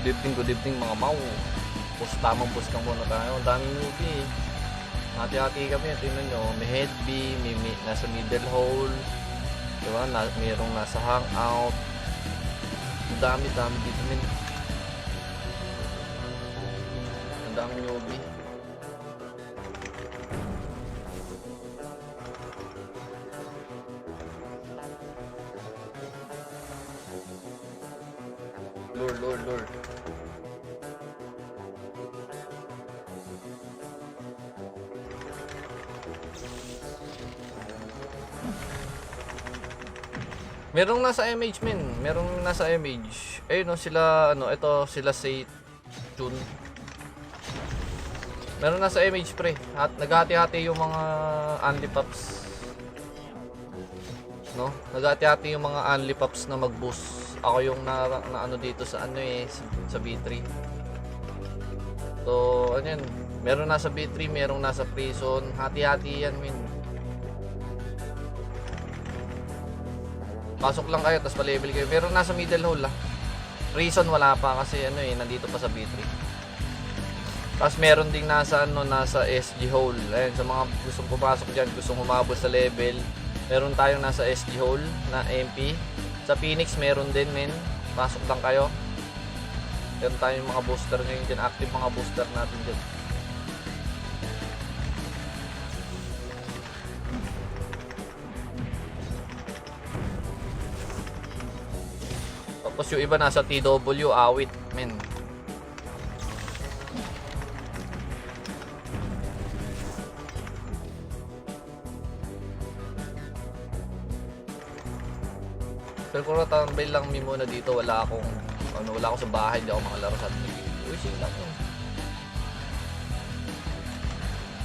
Good evening mga mau. Tamang post lang muna tayo. Ang daming newbie. Hati-hati kami. Tingnan nyo. May head B, may nasa middle hole. Diba? Mayroong nasa hangout. Ang dami dito min. Ang daming newbie. Lure. Merong nasa MH men, merong nasa MH. Ayun no, sila ito sila say June. Meron nasa MH pre. At naghati-hati yung mga only pops. No? Naghati-hati yung mga only pops na mag-boost. Ako yung na ano dito sa sa B3. So, ano yan? Meron nasa B3, merong nasa prison. Hati-hati yan men. Pasok lang kayo, tapos pa-level kayo. Meron nasa middle hole Reason wala pa kasi nandito pa sa B3. Tapos meron ding nasa nasa SG hole. Ayun, sa mga gustong pumasok diyan, gustong humabol sa level, meron tayong nasa SG hole na MP. Sa Phoenix meron din men. Pasok lang kayo. Meron tayong mga booster ngayon diyan, active mga booster natin diyan. Tapos yung iba nasa TW, awit, men. Pero kung natambay lang mi muna dito, wala akong sa bahay, hindi ako makalaro sa wishing lang yun.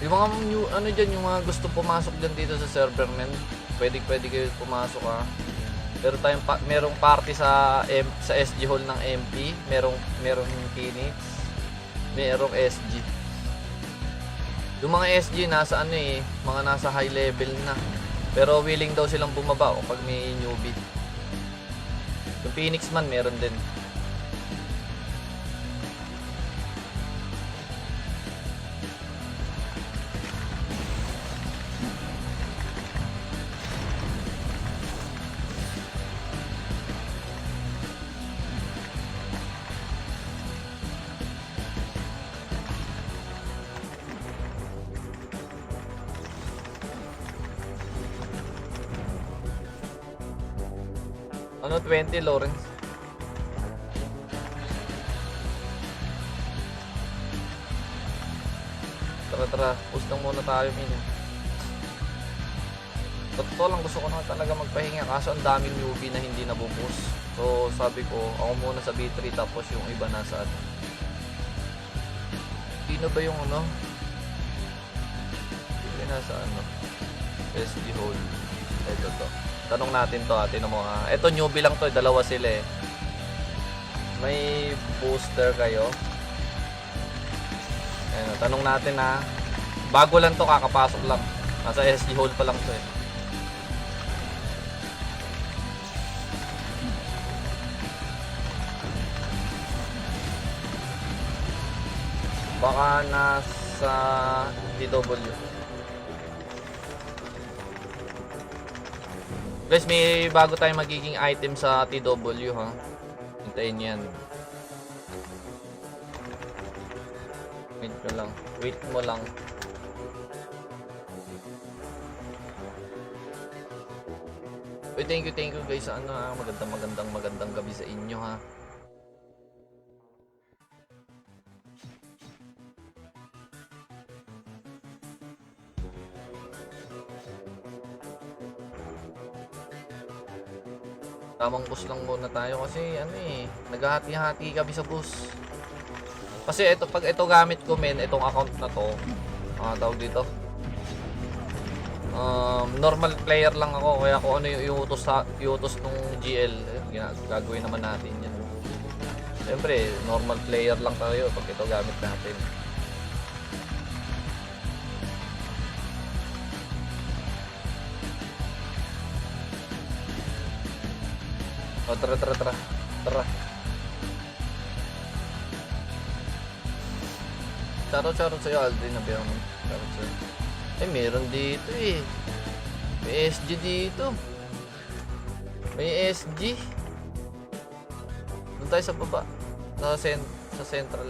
Yung mga new, dyan, yung mga gusto pumasok dyan dito sa server, men. Pwede kayo pumasok Pero merong party sa SG hall ng MP, merong Phoenix, merong SG. Yung mga SG nasa mga nasa high level na. Pero willing daw silang bumaba pag may newbie. Yung Phoenix man meron din. Ano 20 Lawrence? Tara, push lang muna tayo min. Totoo lang, gusto ko na talaga magpahinga kaso ang daming newbie na hindi nabupush. So sabi ko, ako muna sa B3 tapos yung iba nasa Sino ba yung Hindi nasa SG hole. Ito to. Tanong natin to, tingnan mo Ito newbie lang to, dalawa sila May booster kayo. Ayun, tanong natin bago lang to, kakapasok lang. Nasa SG hole pa lang to Baka nasa TW. Guys, may bago tayong magiging item sa TW Hintayin yan. Wait mo lang. Uy, thank you guys sa magandang gabi sa inyo Tamang bus lang muna tayo kasi naghahati-hati kami sa bus. Kasi pag ito gamit ko men, itong account na to, tawag dito. Normal player lang ako kaya kung ano yung iutos ng GL, gagawin naman natin yan. Siyempre, normal player lang tayo pag ito gamit natin. Tara. Shoutout sa'yo, Aldrin, na bilang shoutout sa'yo. Eh, meron dito eh. May SG dito. May SG. Doon tayo sa baba. Sa central.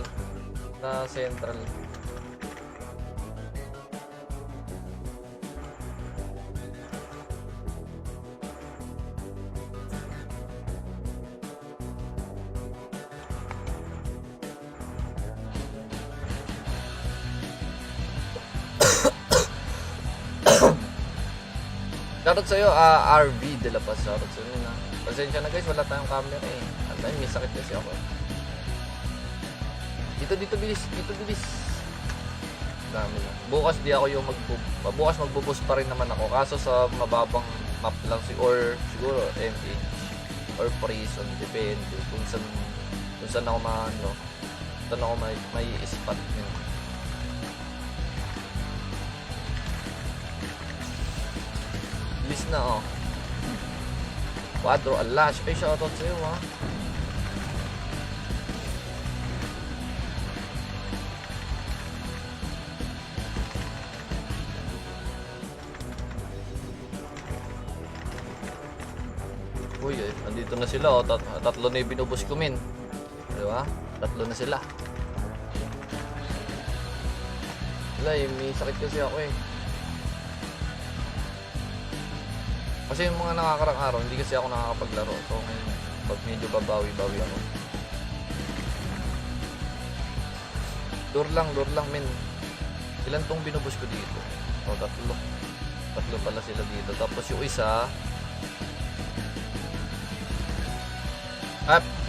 Sa central. Shoutout sa'yo, RV de la Paz. Shoutout sa'yo na. Pasensya na guys, wala tayong camera eh. Ay, may sakit kasi ako. Dito bilis. Dami na. Bukas di ako yung bukas magbuboost pa rin naman ako. Kaso sa mababang map lang or siguro MH or prison. Depende kung saan ako saan ako may spot yun. Bilis na oh. Quadro Alash. Ay, shoutout sa'yo ha. Uy, andito na sila oh. Tatlo na yung binubus ko min. Diba? Tatlo na sila. Wala eh, may sakit kasi ako eh. Kasi yung mga nakakarang araw, hindi kasi ako nakakapaglaro. So ngayon, pag medyo babawi-bawi ako. Door lang men. Ilan tong binubus ko dito? O, tatlo. Tatlo pala sila dito. Tapos yung isa,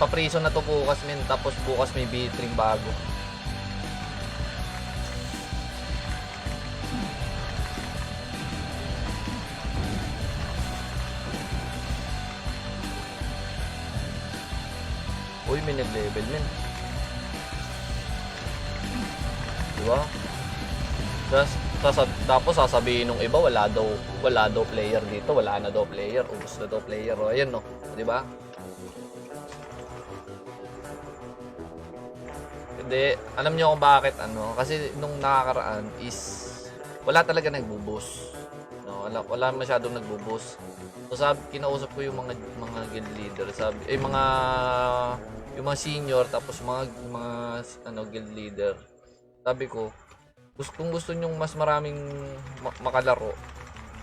papriso na to bukas men. Tapos bukas may B-Trim bago. Uy, may nag-level men. Diba? Tapos sasabihin nung iba wala daw player dito, wala na daw player, ubos na daw player. O ayan no, diba? Hindi, alam niyo kung bakit ano, kasi nung nakakaraan is wala talaga nagbubus. No, wala masyadong nagbubus. So kinausap ko yung mga guild leader, yung mga senior, tapos mga guild leader. Sabi ko, kung gusto nyong mas maraming makalaro,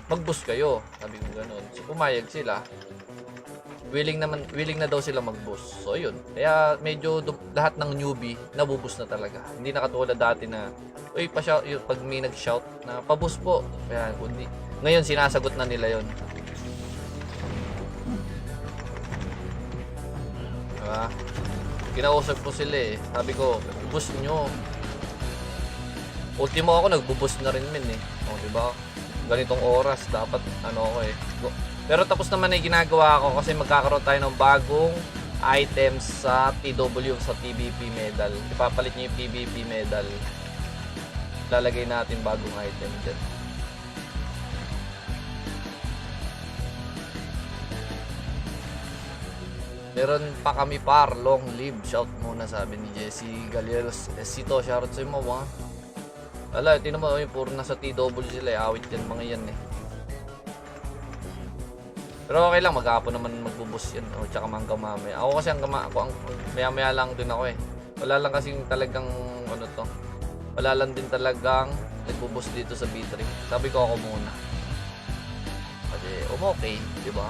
mag-boost kayo. Sabi ko gano'n. So pumayag sila. Willing na daw sila mag-boost. So yun. Kaya medyo lahat ng newbie nabuboost na talaga. Hindi na katulad dati na pag may nag-shout na pa-boost po. Kaya ngayon sinasagot na nila yon. Diba? Kinausap ko sila eh. Sabi ko, boost nyo. Ultimo ako, nagbo-boost na rin min eh. O, diba? Ganitong oras, dapat ako eh. Pero tapos naman ay ginagawa ko kasi magkakaroon tayo ng bagong items sa TW, sa PvP medal. Ipapalit nyo yung PvP medal. Lalagay natin bagong item dyan. Meron pa kami long live. Shout muna sabi ni Jesse Galieros. Sito, shoutout sa'yo mo ha. Wala, tinan mo yung puro nasa TW sila eh. Awit yan mga yan eh. Pero okay lang, maghapon naman magbubus yan. O tsaka mangga mamaya. Ako kasi maya lang din ako eh. Wala lang kasing talagang wala lang din talagang nagbubus dito sa B3. Sabi ko ako muna. Kasi okay, di ba?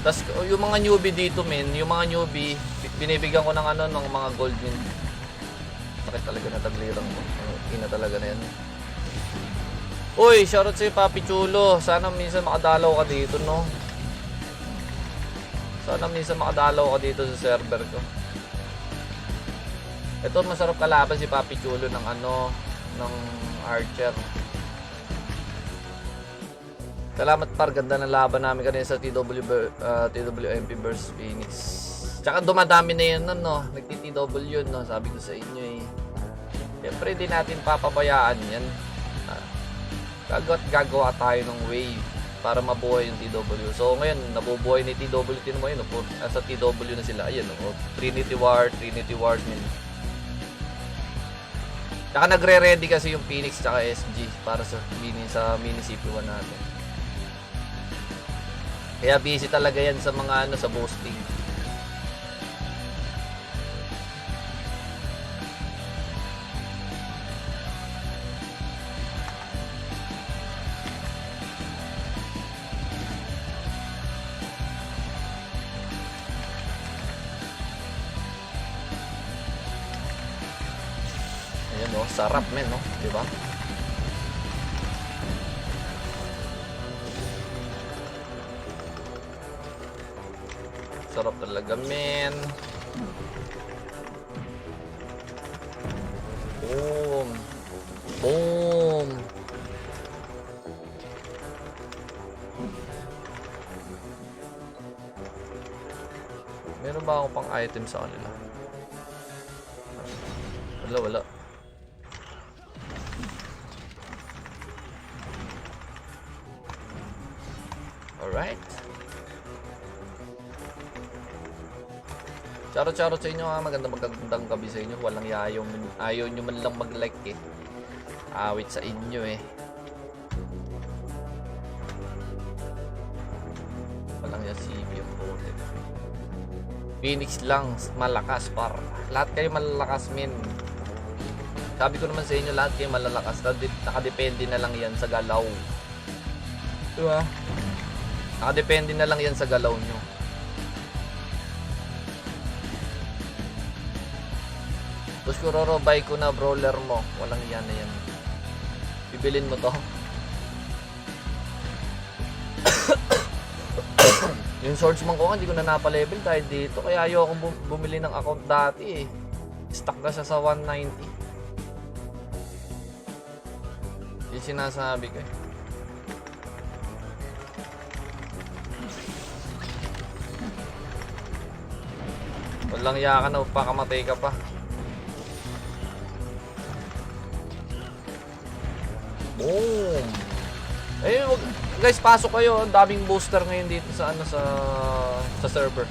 Tapos yung mga newbie dito yung mga newbie, binibigyan ko ng ng mga gold min. Sakit talaga na taglirang ko. Ina talaga na yan. Uy, shoutout sa'yo Papi Chulo. Sana minsan makadalaw ka dito, no? Sana minsan makadalaw ka dito sa server ko. Ito, masarap kalaban si Papi Chulo ng ng Archer. Salamat par, ganda ng laban namin kanina sa TWMP vs Phoenix. Tsaka dumadami na yun nun, no? Nagti-TW, no? Sabi ko sa inyo eh. Siyempre, di natin papabayaan yan. Gagawa tayo ng way para mabuhay yung TW. So, ngayon, nabubuhay ni TW. Tinan mo yun, no? Sa TW na sila. Ayan, no? Trinity Wars, min. Tsaka nagre-ready kasi yung Phoenix tsaka SG para sa mini CP1 natin. Kaya busy talaga yan sa mga sa boosting. Ayan, no? Sarap, men, no? Diba? Sarap talaga, men. Boom. Boom. Meron ba ako pang item sa kanila? Wala. Alright. Charot sa inyo, ha. Magandang gabi sa inyo. Walang ayaw nyo man lang mag-like eh. Awit sa inyo eh. Walang CP yung putin. Phoenix lang malakas par. Lahat kayo malalakas, min. Sabi ko naman sa inyo, lahat kayo malalakas. Nakadepende na lang yan sa galaw. Diba? Nakadepende na lang yan sa galaw nyo. Tapos kurorobay ko na brawler mo. Walang yan na yan. Bibilin mo to. Yung swordsman ko hindi ko na napalevel dahil dito. Kaya ayoko bumili ng account dati eh. Stuck na siya sa 190. Yung sinasabi ko eh. Walang yaka na pakamatay ka pa. Boom. Eh, guys, pasok kayo. Ang daming booster ngayon dito sa sa server.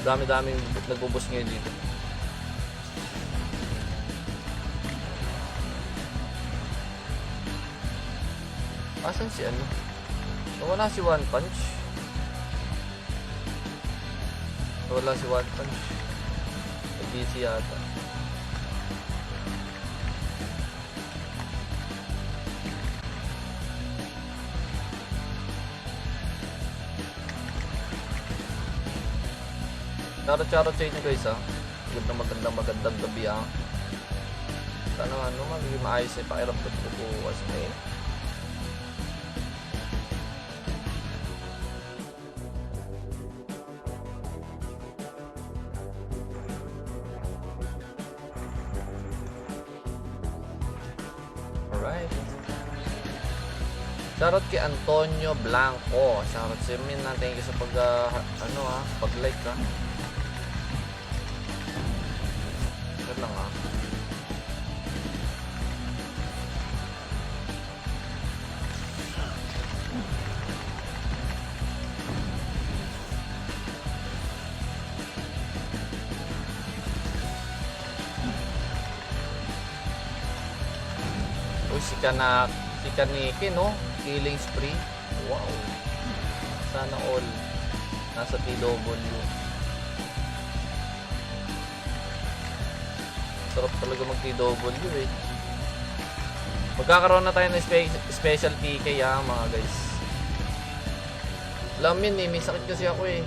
Dami-daming nagbo-boost ngayon dito. Asan si ano? Wala si One Punch. Wala si One Punch. DC yata. Charot sa inyo guys, ha. Magandang gabi, ha. Sana magiging maayos yung pakiramdam ko bukas ngayon. Alright. Shoutout kay Antonio Blanco. Shoutout sa min na. Thank you sa pag-like, ha. Lang, ha. Si Kaniki, no? Killing spree. Wow. Sana all nasa TW. Sarap talaga mag-TW eh. Magkakaroon na tayo ng special PK, ha, mga guys. Alam yun eh, may sakit kasi ako eh.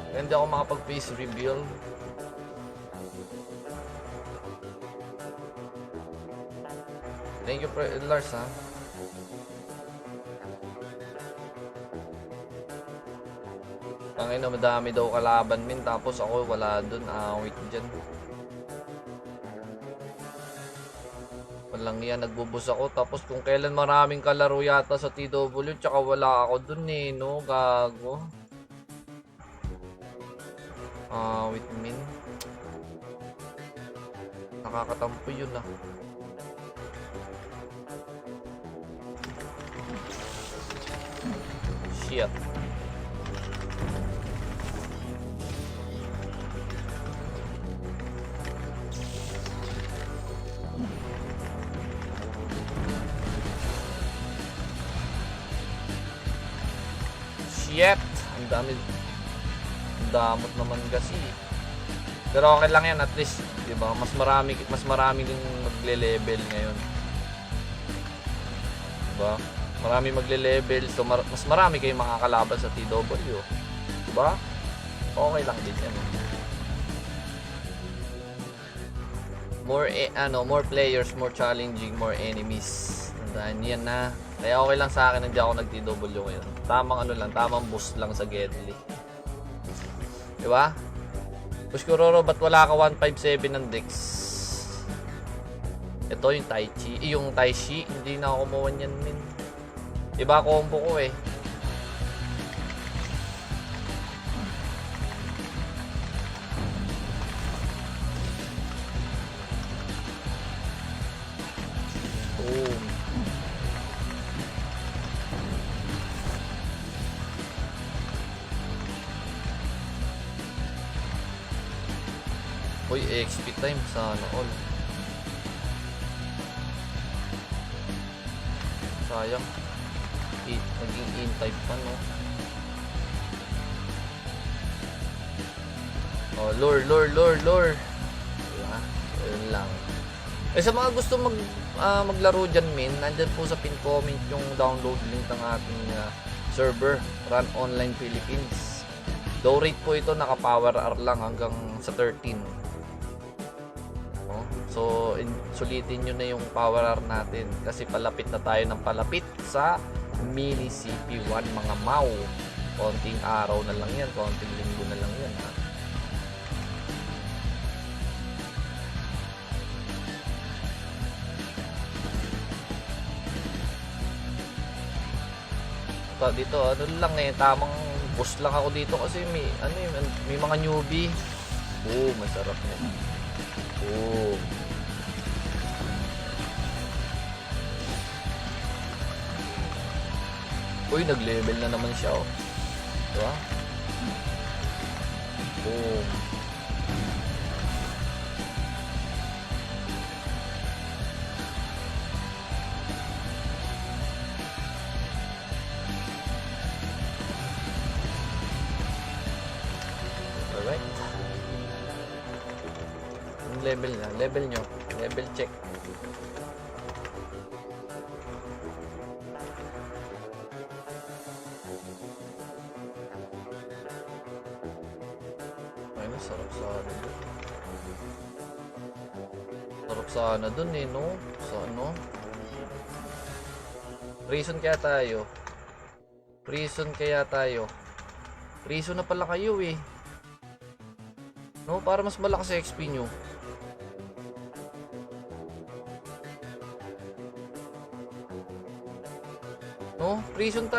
Kaya hindi ako makapag-face reveal. Thank you, Lars, ha. Tangina, madami daw kalaban min, tapos ako wala dun. Wait dyan. Walang yan, nagbubus ako. Tapos kung kailan maraming kalaro yata sa TW, tsaka wala ako dun eh, no? Gago. With min. Nakakatampo yun ah. Shit. Shit. Ang dami. Ang damot naman kasi. Pero okay lang yan, at least, 'di ba? Mas marami din magle-level ngayon. 'Di ba? Marami magle-level, so mas marami kayong makakalaban sa TW. 'Di ba? Okay lang din 'yan. More players, more challenging, more enemies. Tandaan yan na. Kaya okay lang sa akin, hindi ako nag-TW ngayon. Tamang boost lang sa Gedli. 'Di ba? Puskuroro, ba't wala ka 157 ng Dex? Ito yung yung Tai Chi, hindi na ako kumuha niyan min. Iba combo ko eh. Boom. Uy, XP time, sana all. Sayang. Naging in-type pa, no? Oh, lure. Diba? Yun lang. Eh, sa mga gusto maglaro dyan, min, nandyan po sa pin comment yung download link ng ating server, Run Online Philippines. Low rate po ito, naka-power R lang hanggang sa 13. So, sulitin nyo na yung power R natin kasi palapit na tayo ng palapit sa mini CP1 mga mau. Konting araw na lang yan, konting linggo na lang yan ha. Dito ano lang eh, tamang boost lang ako dito kasi may mga newbie. Oh, masarap yan. Oh. Uy, nag-level na naman siya, oh. Diba? Boom. Alright. Yung level na. Level nyo. Level check. Sarap sana dun. Sarap sana dun eh, no? Sa ano? Prison kaya tayo. Prison na pala kayo eh. No? Para mas malakas sa XP nyo. No? Prison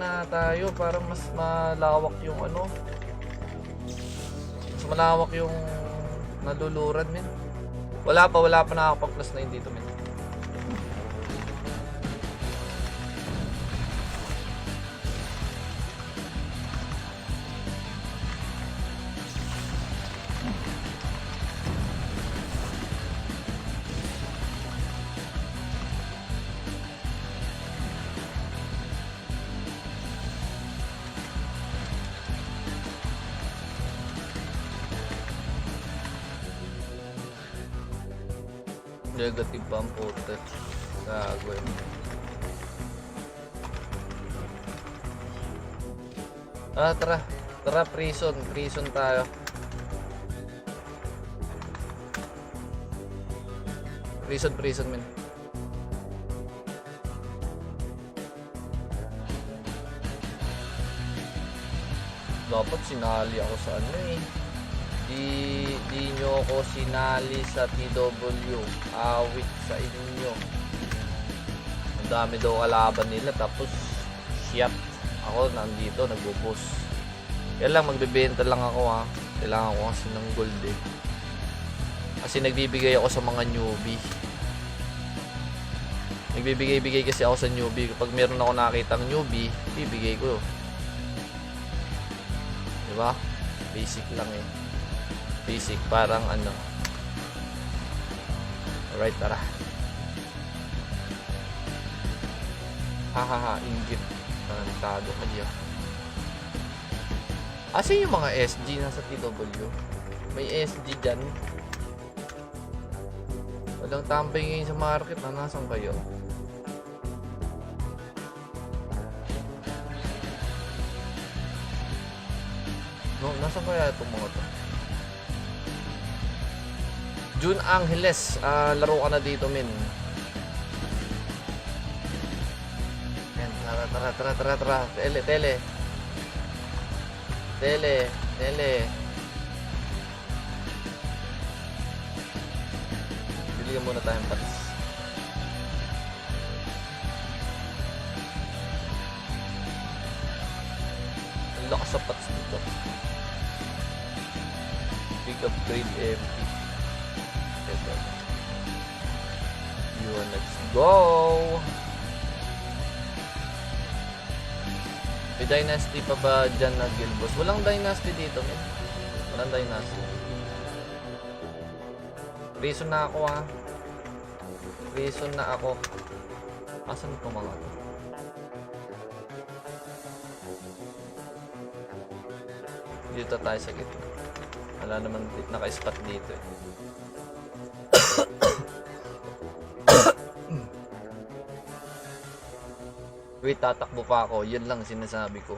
na tayo para mas malawak yung mas malawak yung naluluran men. Wala pa nakakapag-plus 9 dito men. Negative pa ang pote. Gago yun. Tara prison tayo. Prison men. Dapat sinali ako sa ano eh. Di nyo ako sinali sa TW. Awit sa inyo. Ang dami daw kalaban nila tapos shit. Ako nandito nagbo-boss. Kaya lang, magbebenta lang ako ha. Kailangan ko kasi ng gold eh. Kasi nagbibigay ako sa mga newbie. Nagbibigay-bigay kasi ako sa newbie. Kapag meron ako nakitang newbie, bibigay ko. Diba? Basic lang eh. Basic, parang ano. Alright, tara. Hahaha, inggit. Tarantado kayo. Asan yung mga SG nasa TW? May SG dyan. Walang tambay ngayon sa market na. Nasaan kayo? No, nasaan kaya itong mga to? June Angeles, laro ka na dito, min. Yan, tara. Tele. Bigyan muna tayong patis. Ang lakas sa patis dito. Big upgrade MP. Ito. Yun, let's go! May dynasty pa ba dyan na guild boss? Walang dynasty dito, man. Walang dynasty. Reason na ako ha. Reason na ako. Asan ko mga to? Dito tayo sa gitna. Wala naman naka-spot dito eh. Wait, tatakbo pa ako. Yun lang sinasabi ko.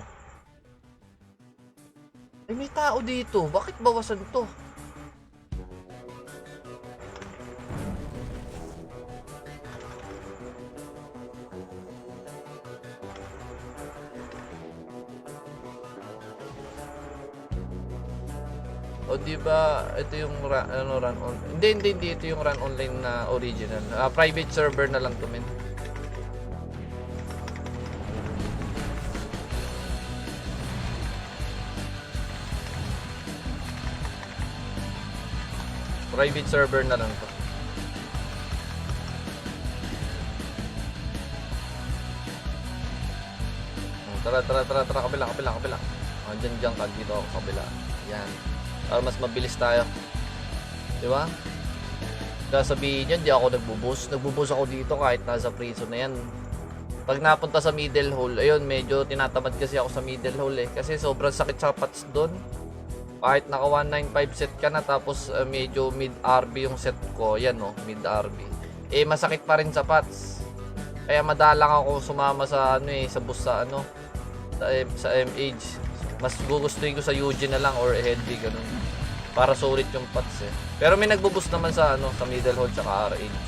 Ay, may tao dito. Bakit bawasan to? O diba, ito yung run on. Hindi ito yung run online na original. Private server na lang to, men. Private server na lang to. Tara, kabila. Diyan ka dito ako kabila. Yan. Para mas mabilis tayo. Di ba? Sasabihin nyo, di ako nagbuboost. Nagbuboost ako dito kahit nasa prison na yan. Pag napunta sa middle hole, ayun, medyo tinatamad kasi ako sa middle hole eh. Kasi sobrang sakit sa pats doon. Kahit naka 195 set ka na tapos medyo mid RB yung set ko. Yan o, mid RB. Eh, masakit pa rin sa pats. Kaya madalang ako sumama sa ano eh, sa bus sa ano, sa MH. Mas gugustuhin ko sa UG na lang or heavy ganun. Para sulit yung pats eh. Pero may nagbuboost naman sa ano, sa middle hold tsaka RH.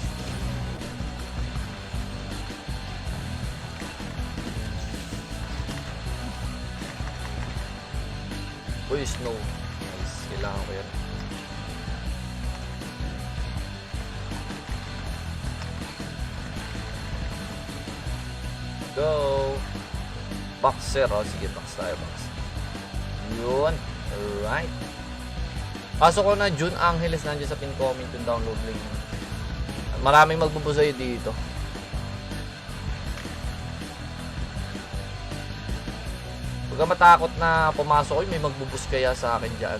Uy, snow. Nice. Kailangan ko yan. Go! Boxer. Oh, sige, box tayo, box. Yun. Alright. Pasok ko na June Angeles, nandiyan sa pin comment yung download link. Maraming magbubusay dito. Huwag ka matakot na pumasok. May magbubus kaya sa akin dyan.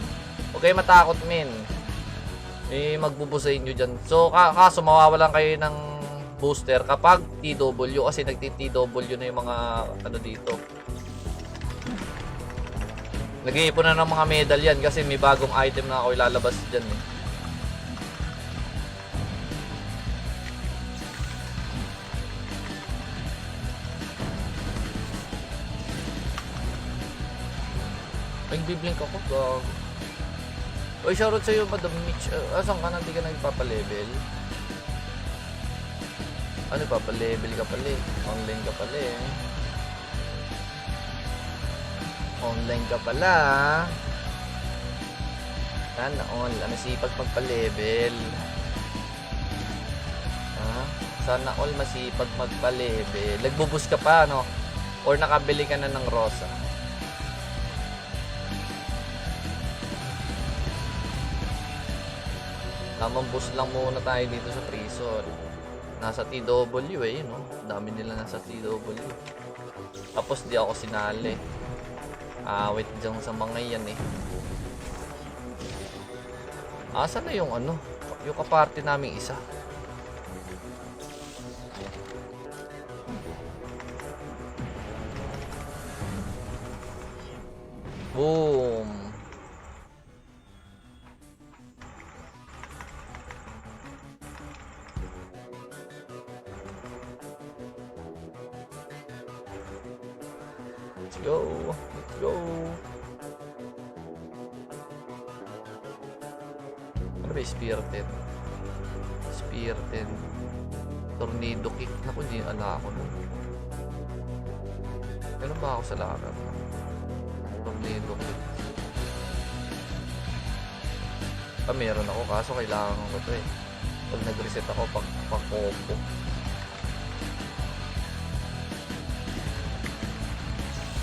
Huwag kayo matakot, men. May magbubusay nyo dyan. So, kaso mawawalan kayo ng booster kapag TW. Kasi nagti-TW na yung mga ano dito. Nag-iipon na ng mga medal yan kasi may bagong item na ako ilalabas dyan eh. Nagbiblink ako, dog. Uy, shoutout sa'yo, Madam Mitch. Asan ka na? Hindi ka nagpapalevel? Ano, papalevel ka pala eh. Online ka pala eh. Online ka pala. Sana all. Masipag magpa-level. Sana all masipag magpa-level. Nagbubus ka pa, no? Or nakabili ka na ng Rosa. Lamang boost lang muna tayo dito sa prison. Nasa TW eh, no? Dami nila nasa TW. Tapos di ako sinali. Wait dyan sa mga yan eh. Asan na yung ano? Yung kaparty naming isa. Boom! Let's go! Let's go! Ano ba yung Spirited? Spirited. Tornado kick. Naku, hindi ala ako nun. Ganun ba ako sa lakad? Tornado kick. Meron ako kaso kailangan ko to eh. Pag nag-reset ako pag combo.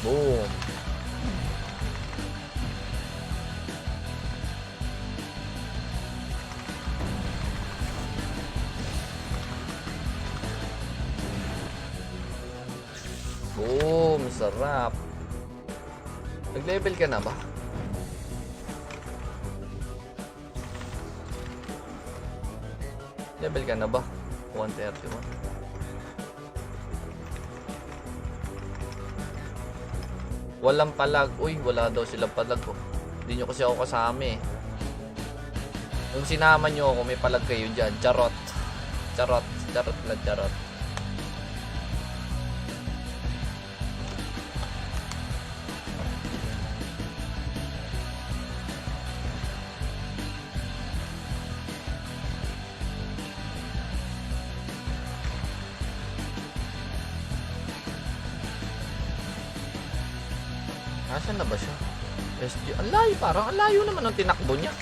Boom! Boom! Sarap! Nag-level ka na ba? Level ka na ba? 131. Walang palag. Uy, wala daw silang palag ko. Hindi nyo kasi ako kasama eh. Nung sinama nyo ako, may palag kayo dyan. Charot. Charot. Charot na charot. Nasaan na ba siya? SG. Ang layo, parang ang layo naman ng tinakbo niya.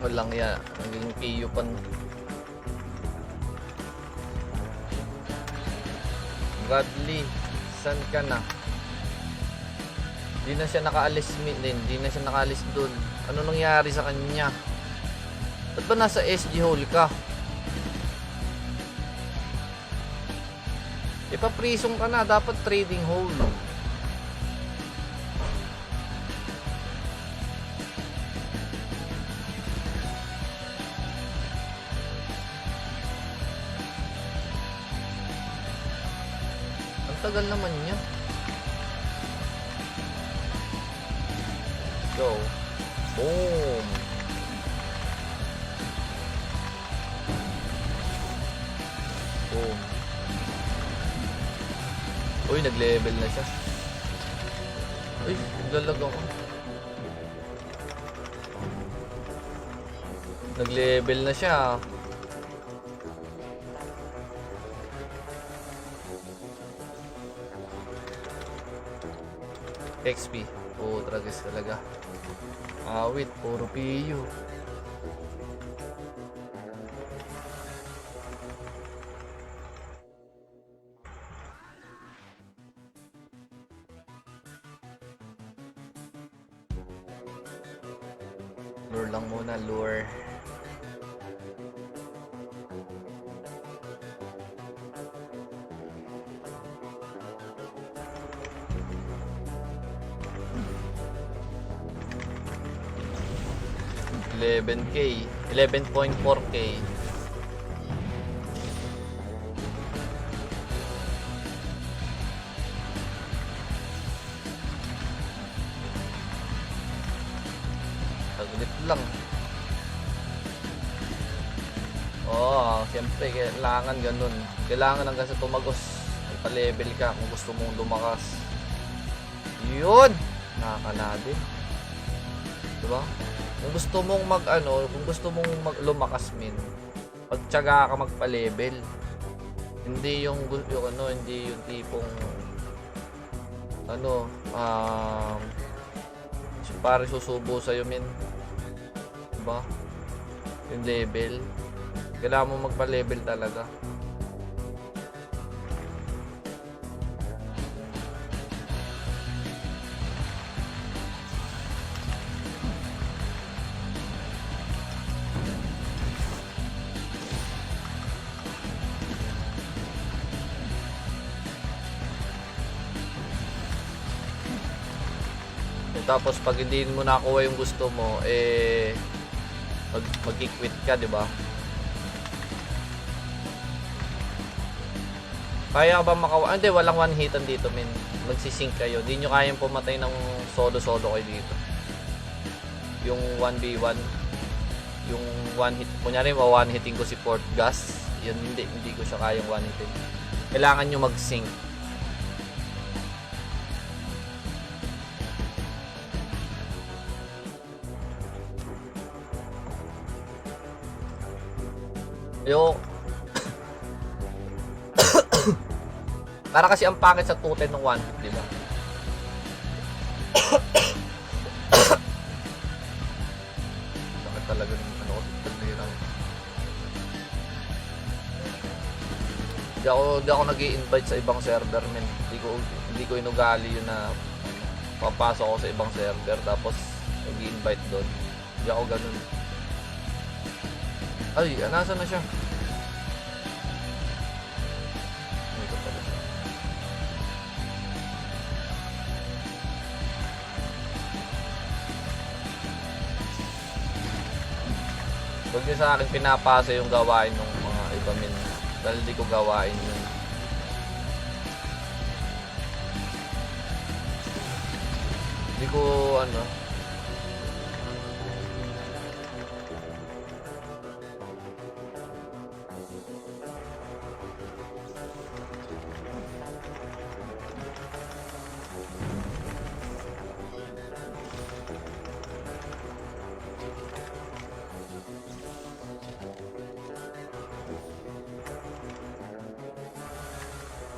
Walang yan. Naging PU pan. Godly, saan ka na? Hindi na siya nakaalis din. Hindi na siya nakaalis dun. Ano nangyari sa kanya? Ba't ba nasa SG hole ka? Ipaprisong ka na. Dapat trading hole. Tagal naman niya. Go. Boom. Boom. Uy, nag-level na siya. Uy, naglalag ako. Nag-level na siya. XP. Oo, tragas talaga. Awit, puro PU. Lure lang muna, lure. $11K, 11.4K. Saglit lang. Siyempre kailangan ganun. Kailangan hanggang sa tumagos. May pa-level ka kung gusto mong lumakas. Yun! Nakakanadin. Diba? Kung gusto mong kung gusto mong lumakas min, pagtiyaga ka magpa-level. Hindi yung ano, hindi yung tipong ano, parang susubo sa'yo min, diba? Yung level, kailangan mo magpa-level talaga. Tapos pag hindi mo nakuha yung gusto mo, mag-quit ka, di ba? Kaya ba makawa? Hindi, walang one hitan dito, min. Magsisync kayo. Hindi nyo kayang pumatay ng solo-solo kayo dito. Yung 1v1, yung one hit, kunyari one hiting ko si Port Gas, yun hindi ko siya kayang one hitin. Kailangan nyo mag-sync. Yo. Para kasi ang pangit sa 210 ng 1 hit, di ba? Bakit talaga ng ano, pagbihirang. Hindi ako nag-i-invite sa ibang server, men. Hindi ko inugali yun na papasok ako sa ibang server tapos nag-i-invite doon. Hindi ako ganun. Ay, nasa na siya? Ito pala siya. Huwag niyo sa akin pinapasa yung gawain ng mga iba min. Dahil di ko gawain yun. Hindi ko ano.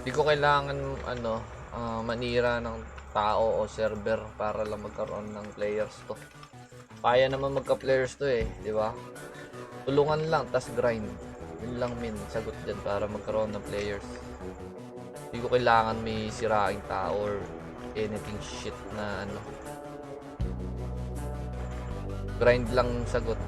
Di ko kailangan ano, manira ng tao o server para lang magkaroon ng players to. Kaya naman magka-players to eh, di ba? Tulungan lang, tas grind. Yun lang min, sagot dyan para magkaroon ng players. Di ko kailangan may siraing tao or anything shit na ano. Grind lang sagot.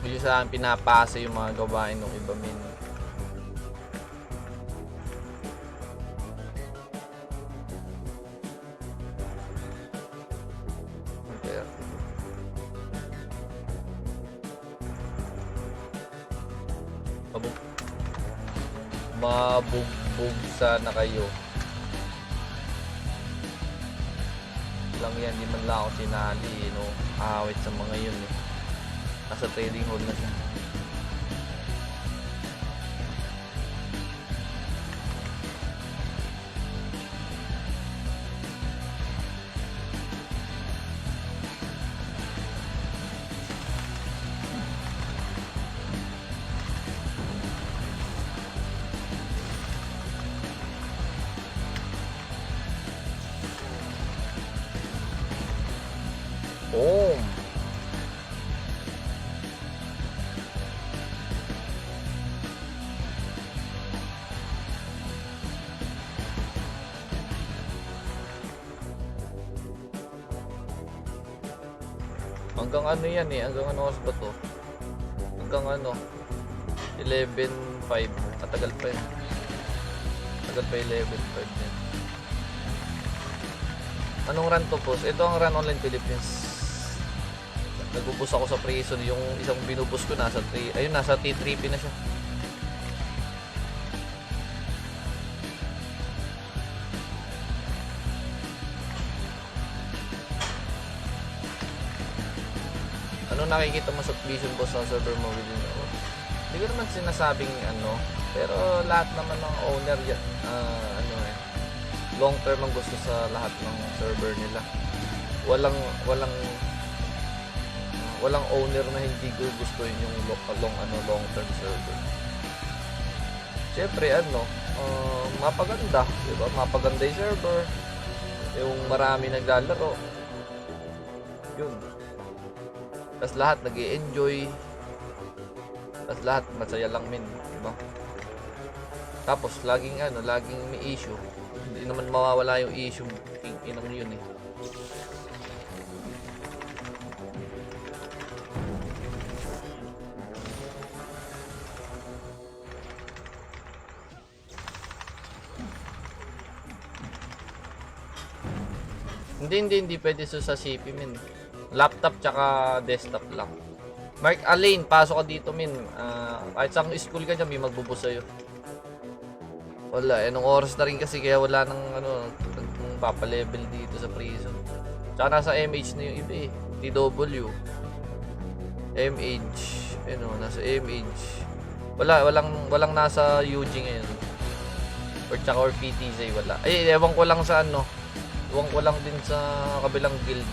Hindi sa akin pinapasa yung mga gawain ng iba min. Okay. Mabugbog sana kayo. Lang yan, di man lang ako sinali, no? Awit sa mga yun eh. Nasa trading hold na siya. Oh! Hanggang ano yan eh, hanggang ano oras ba to? Hanggang ano 11:05, matagal pa yun. Matagal pa 11:05 din. Anong run to, boss? Ito ang Run Online Philippines. Nagbubus ako sa prison. Yung isang binubus ko nasa 3. Ayun, nasa T3P na siya. Ano nakikita mo sa vision boss sa server mo within? Hindi ko naman sinasabing ano, pero lahat naman ng owner long term ang gusto sa lahat ng server nila. Walang owner na hindi gustuhin yung long term server. Siyempre mapaganda, 'di ba? Mapaganda yung server. Yung marami naglalaro. Yun. Tapos lahat nag-i-enjoy. Tapos lahat masaya lang diba? Tapos laging may issue. Hindi naman mawawala yung issue. Inang yun eh. Hindi pwede sa CP laptop tsaka desktop lang. Mark Alain, pasok ka dito kahit sa school ka dyan, may magbubus sa'yo. Wala, nung oras na rin kasi kaya wala nang papalevel dito sa prison. Tsaka nasa MH na yung iba eh. TW. MH. Nasa MH. Walang nasa UG ngayon. Or PTZ wala. Ewan ko lang sa Ewan ko lang din sa kabilang guild.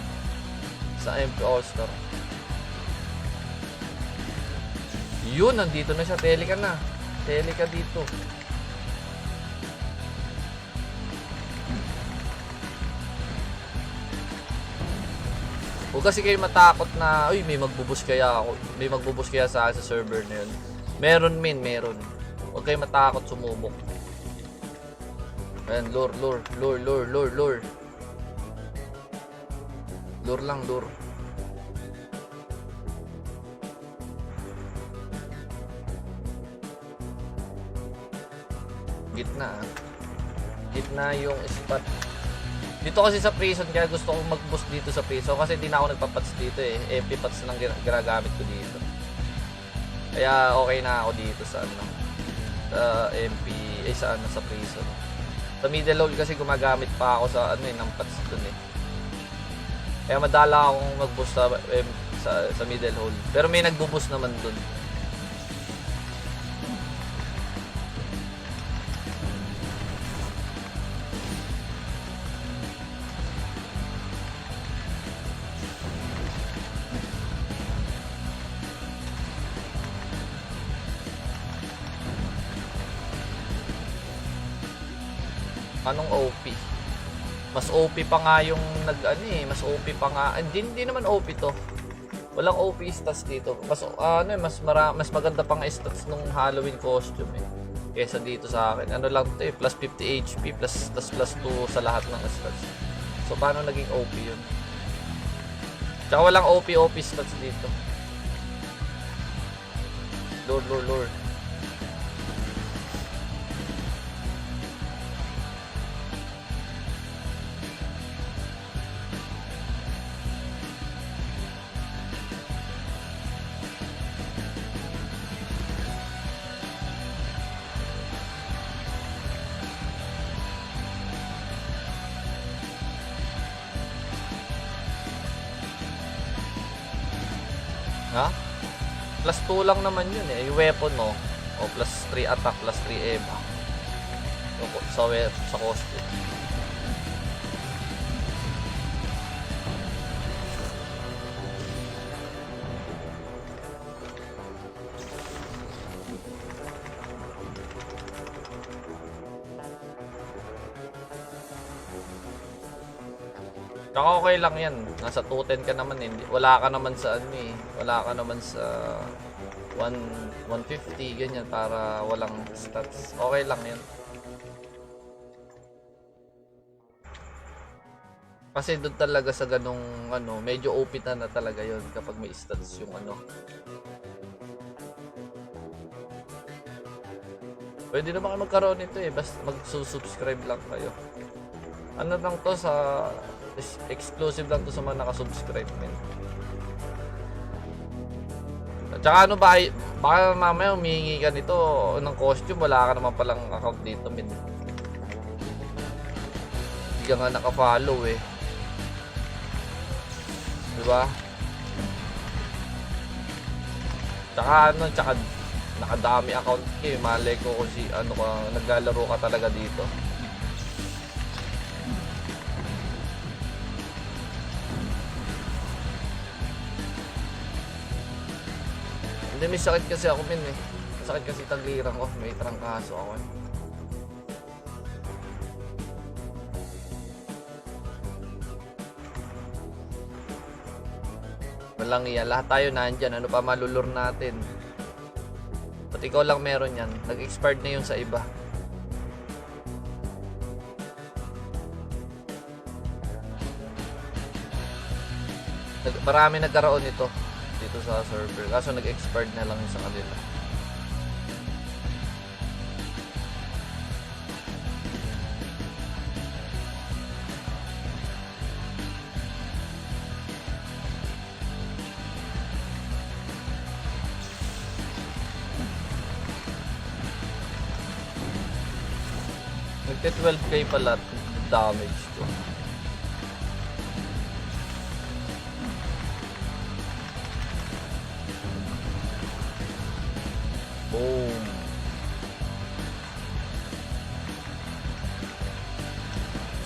Sa MP All-Star. Yun, nandito na siya. Tele ka na. Tele ka dito. Huwag kasi kayo matakot na, may magbubus kaya ako. May magbubus kaya sa akin sa server na yun. Meron. Huwag kayo matakot sumubok. Ayan, lure. Lure lang. Gitna yung spot. Dito kasi sa prison, kaya gusto kong mag-boost dito sa prison kasi hindi na ako nagpapats dito eh. MP pats lang ginagamit ko dito. Kaya okay na ako dito sa sa MP, sa prison. Sa middle hole kasi gumagamit pa ako sa ng pats dun eh. Kaya madala akong mag-boost sa middle hole. Pero may nagbo-boost naman dun. Anong OP? Mas OP pa nga yung mas OP pa nga. Hindi naman OP to. Walang OP stats dito. Mas maganda pa nga stats nung Halloween costume eh. Kesa dito sa akin. Lang to eh, plus 50 HP plus 2 sa lahat ng stats. So paano naging OP yun? Tsaka walang OP stats dito. Lord. Ha? Plus 2 lang naman yun eh. Yung weapon mo. O plus 3 attack, plus 3 eva. Sa costume. Tsaka okay lang yan. Nasa 210 ka naman eh. Wala ka naman sa Wala ka naman sa 150 ganyan para walang stats. Okay lang yan. Kasi doon talaga sa ganong medyo OP na talaga yon kapag may stats yung Pwede naman kayo magkaroon nito eh. Basta mag-subscribe lang kayo. Lang to sa exclusive lang to sa mga nakasubscribe men. Tsaka ano ba, baka mamaya humihingi ka nito ng costume, wala ka naman palang account dito, min. Hindi ka nga naka-follow eh. Diba? Tsaka ano, tsaka nakadami account ka eh. Malay ko kung si ano ka, naglalaro ka talaga dito. Hindi, may sakit kasi ako min eh. Sakit kasi taglirang ko. May trangkaso ako eh. Walang iyan. Lahat tayo nandyan. Ano pa malulur natin? Pati ikaw lang meron yan. Nag-expired na yun sa iba. Marami nagkaroon nito dito sa server. Kaso nag-expired na lang yung sa kanila. Nagte-12k pala damage ko. Boom.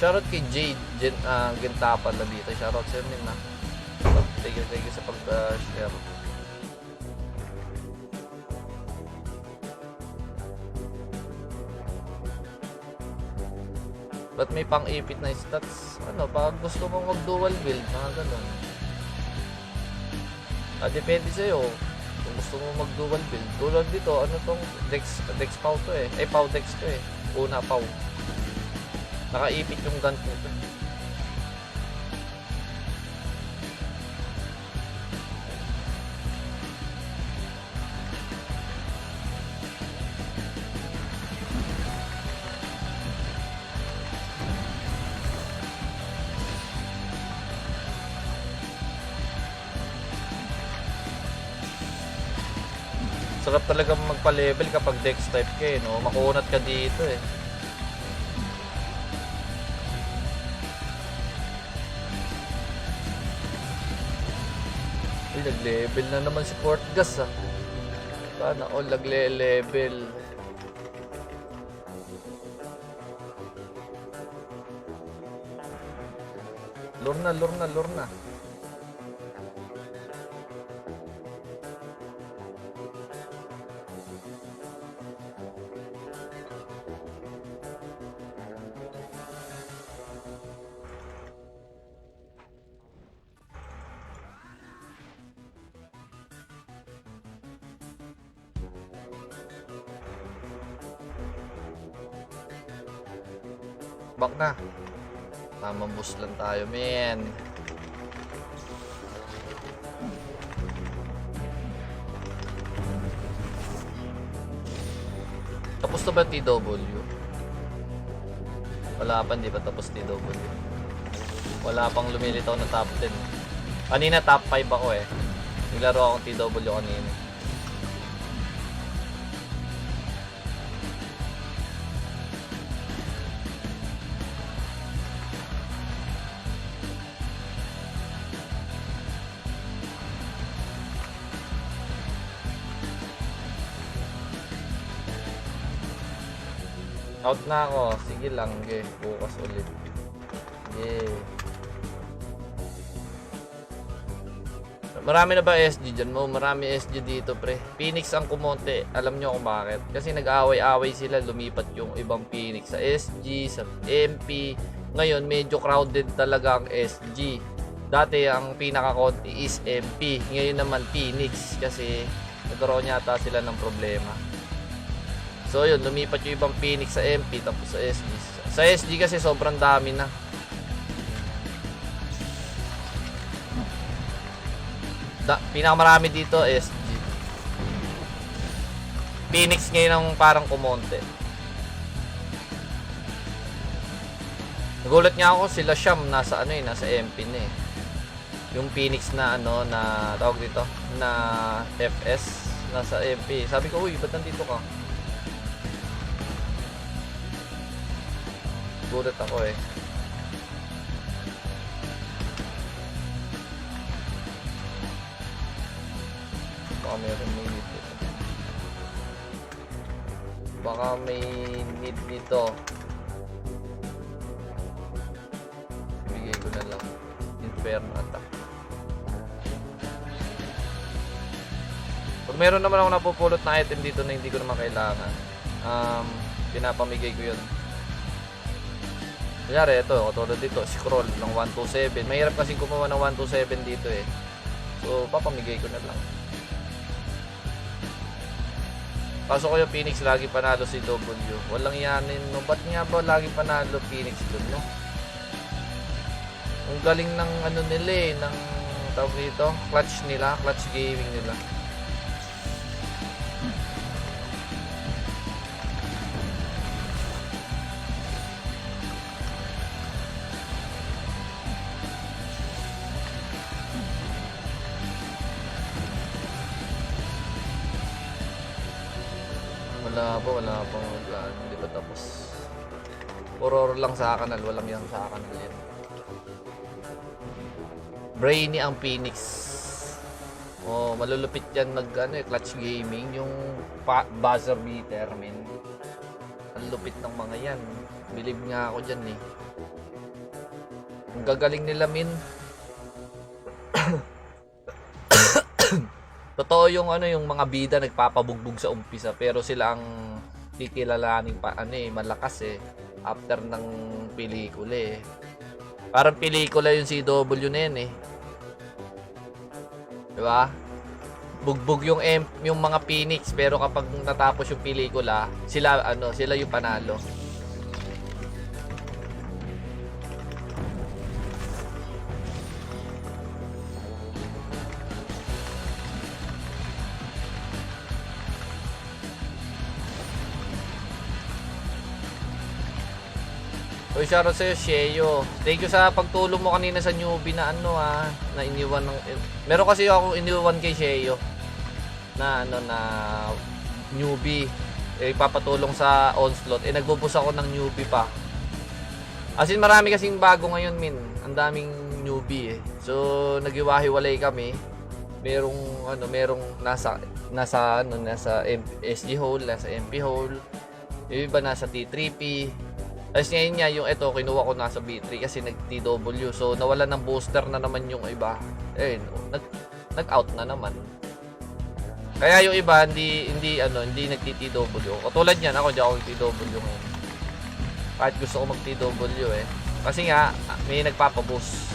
Shoutout kay Jade Genta pala dito. Shoutout sa inyo na. Thank you sa pag-share. Ba't may pang-ipit na stats? Ano, pag gusto mong mag-dual build, mga ganun. Depende sa'yo. Kung gusto mo mag-dual build. Tulad dito, ano tong Dex Pau to eh. Pau Dex to eh. Una Pau. Nakaipit yung gun nito. Sarap talaga magpa-level kapag Dex type ka eh, no? Makunat ka dito eh. Uy, nag-level na naman si Portgas ah. Sana all nagle-level. Lure na. Back na. Tamang boost lang tayo, men. Tapos na ba TW? Wala pa, hindi pa tapos TW. Wala pang lumilitaw na top 10. Kanina top 5 ako eh. Naglaro akong TW kanina. Out na ako. Sige lang, ge. Bukas ulit. Yeah. Marami na ba SG dyan mo? Marami SG dito, pre. Phoenix ang kumonte. Alam nyo kung bakit. Kasi nag-away-away sila. Lumipat yung ibang Phoenix sa SG, sa MP. Ngayon, medyo crowded talaga ang SG. Dati, ang pinaka-konti is MP. Ngayon naman, Phoenix. Kasi nagkaroon yata sila ng problema. So yun, lumipat yung ibang Phoenix sa MP tapos sa SG. Sa SG kasi sobrang dami na. Pinakamarami dito SG. Phoenix ngayon ang parang kumonte. Nagulat nga ako sila Sham nasa ano eh, nasa MP na eh. Yung Phoenix na ano, na tawag dito, na FS, nasa MP. Sabi ko, uy, ba't nandito ka? Gulat ako eh. Baka meron may need dito. Baka may need dito. Ibigay ko na lang. Inferno attack. Pag meron naman ako napupulot na item dito na hindi ko naman kailangan, pinapamigay ko yun. Kunyari, ito, katulad dito, scroll ng 127. Mahirap kasi kumuha ng 127 dito eh. So, papamigay ko na lang. Kaso ko yung Phoenix, lagi panalo si W. Walang yanin, no? Ba't nga ba lagi panalo Phoenix dun, no? Ang galing ng ano nila eh, ng tawag dito, clutch nila, clutch gaming nila. Wala pa, hindi pa tapos. Horror lang sa kanal, walang yang sa kanal yan. Brainy ang Phoenix. Oh, malulupit yan mag ano, clutch gaming, yung buzzer beater, men. Ang lupit ng mga yan. Believe nga ako dyan eh. Ang gagaling nila, min. Totoo yung ano, yung mga bida nagpapabugbog sa umpisa, pero sila ang kikilalaning pa ano eh, malakas eh after ng pelikula eh. Parang pelikula yung CW na yan eh. Di ba? Bugbog yung yung mga Phoenix, pero kapag natapos yung pelikula, sila ano, sila yung panalo. Uy, shoutout sa'yo, Sheo. Thank you sa pagtulong mo kanina sa newbie na ano na iniwan ng... Meron kasi ako iniwan kay Sheo na ano na newbie. Ipapatulong sa onslaught. Nagbubus ako ng newbie pa. As in, marami kasing bago ngayon, min. Ang daming newbie eh. So, nagiwahiwalay kami. Merong nasa SG hole, nasa MP hole. Yung iba nasa T3P. Tapos ngayon nga yung ito, kinuha ko nasa B3 kasi nag-TW. So, nawala ng booster na naman yung iba. Nag-out na naman. Kaya yung iba, hindi nag-TW. Katulad yan, ako, di ako nag-TW ngayon. Kahit gusto ko mag-TW eh. Kasi nga, may nagpapaboost.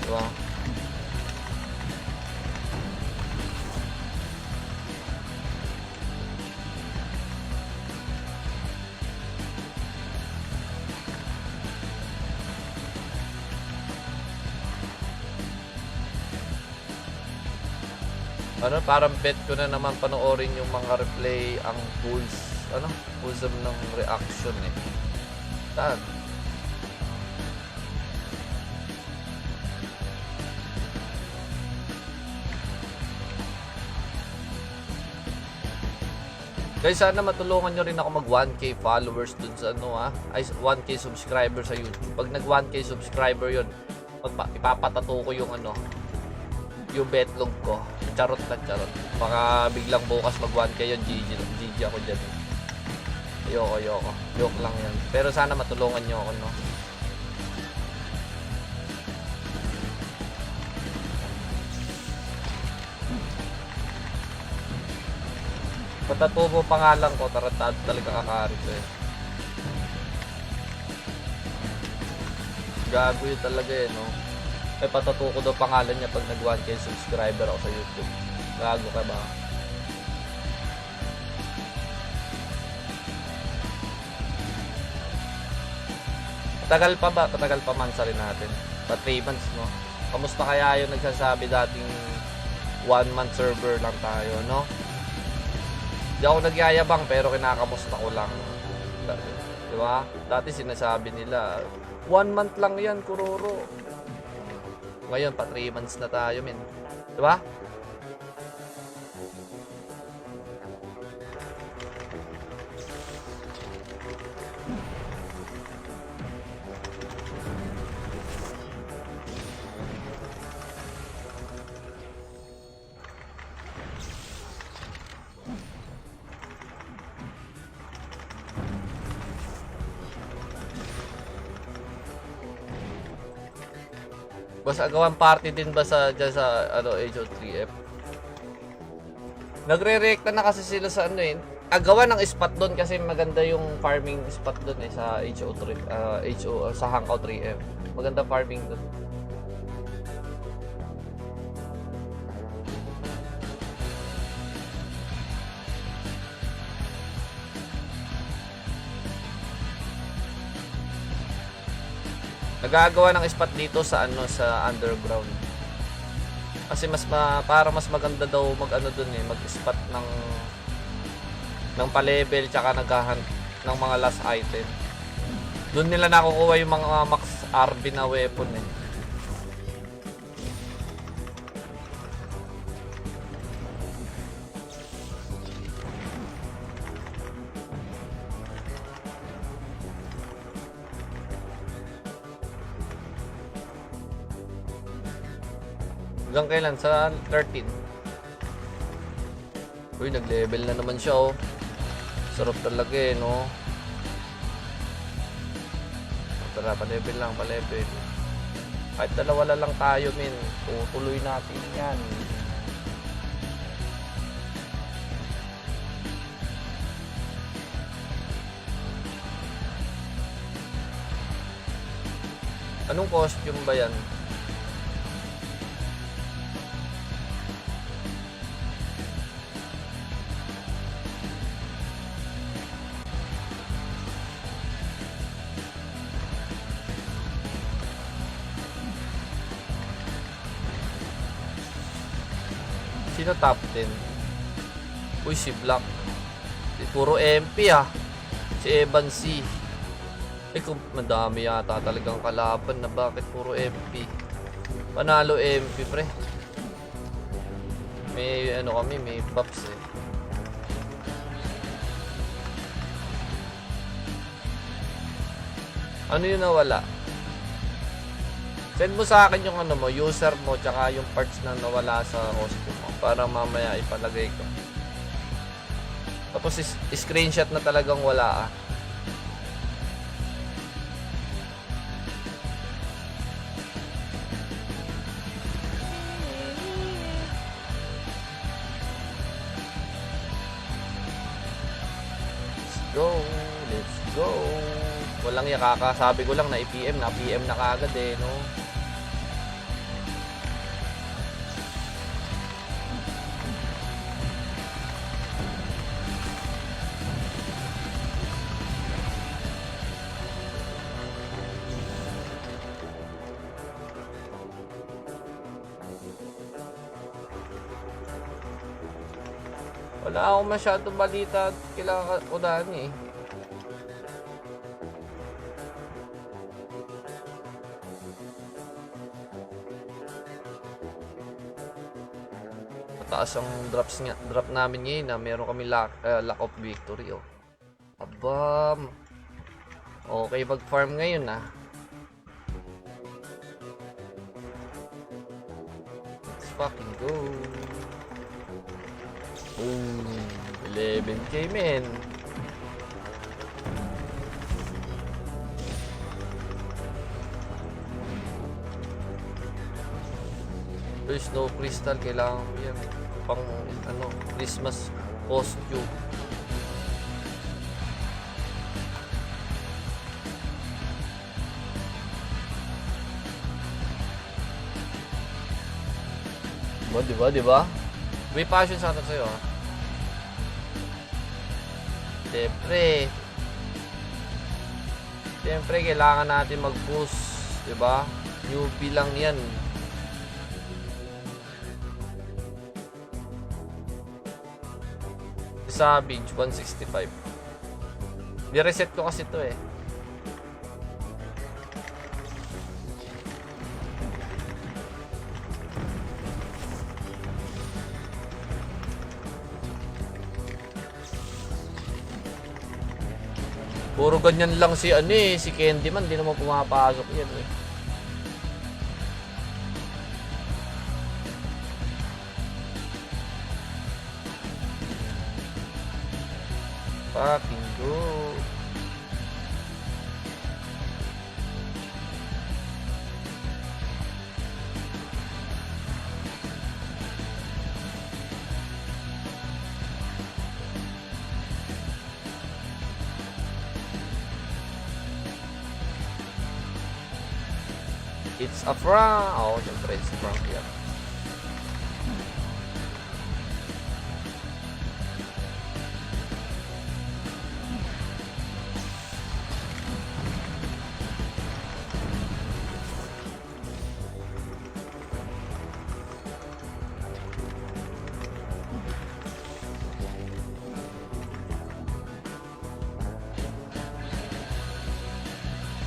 Diba? Parang bet ko na naman panoorin yung mga replay ang pulse ng reaction eh. Saan? Guys, sana matulungan nyo rin ako mag 1K followers dun sa ay 1K subscriber sa YouTube. Pag nag 1K subscriber yun, ipapatato ko yung yung betlog ko. Charot na charot. Baka biglang bukas mag 1K yun, GG ako dyan. Ayoko. Joke lang yan. Pero sana matulungan nyo ako, no? Patatubo pangalan ko, taratado talaga kakarit eh. Gago yun talaga eh, no? Ay, patatuko daw pangalan niya pag nag 1K subscriber ako sa YouTube. Gago ka ba? Tagal pa ba? Tagal pa man sa rin natin. Pa 3 months, no? Kamusta kaya yung nagsasabi dating 1 month server lang tayo, no? Di ako nagyayabang pero kinakamusta ko lang. Diba? Dati sinasabi nila, 1 month lang yan, Kuroro. Ngayon, pa 3 months na tayo, men. Diba? Boss, agawan party din ba sa dyan sa ano, HO3F? Nagre-reacta na kasi sila sa ano eh. Agawan ng spot doon kasi maganda yung farming spot doon eh sa HO3 sa Hangout 3F. Maganda farming doon. Nagagawa ng spot dito sa ano sa underground. Kasi para mas maganda daw mag-ano doon eh, mag-spot ng pa-level tsaka naghahunt ng mga last item. Doon nila nakukuha yung mga max RB na weapon eh. Hanggang kailan? Sa 13. Uy, nag-level na naman siya oh. Sarap talaga eh, no? Tara, pa-level lang, pa-level. Kahit dalawa lang tayo, min. Tutuloy natin yan. Anong costume ba yan? Sino top 10? Uy, si Black. Puro MP ah. Si Evan C. Kung madami yata talagang kalaban na bakit puro MP. Panalo MP pre. May ano kami, may buffs eh. Ano yun nawala? Send mo sa akin yung ano mo, user mo, tsaka yung parts na nawala sa costume mo para mamaya ipalagay ko. Tapos screenshot na talagang wala ah. Let's go. Walang yakakasabi ko lang na i-PM na PM na kaagad eh, no? Wala akong masyadong balita at kailangan ko daan eh. Mataas ang drop namin ngayon na meron kami lack of victory oh. Aba. Okay mag-farm ngayon ah. Let's fucking go. Oh, 11k men. Snow crystal, kailangan ko yan pang ano, Christmas costume. Diba? May passion sa atin sa'yo ha. Siyempre kailangan natin mag-push, diba? Newbie lang yan. Savage 165. Ni-reset ko kasi ito eh. Puro ganyan lang si ano eh, si Candyman, di naman pumapasok yan eh. Fucking go. It's a prank. Oh, syempre it's a prank yan.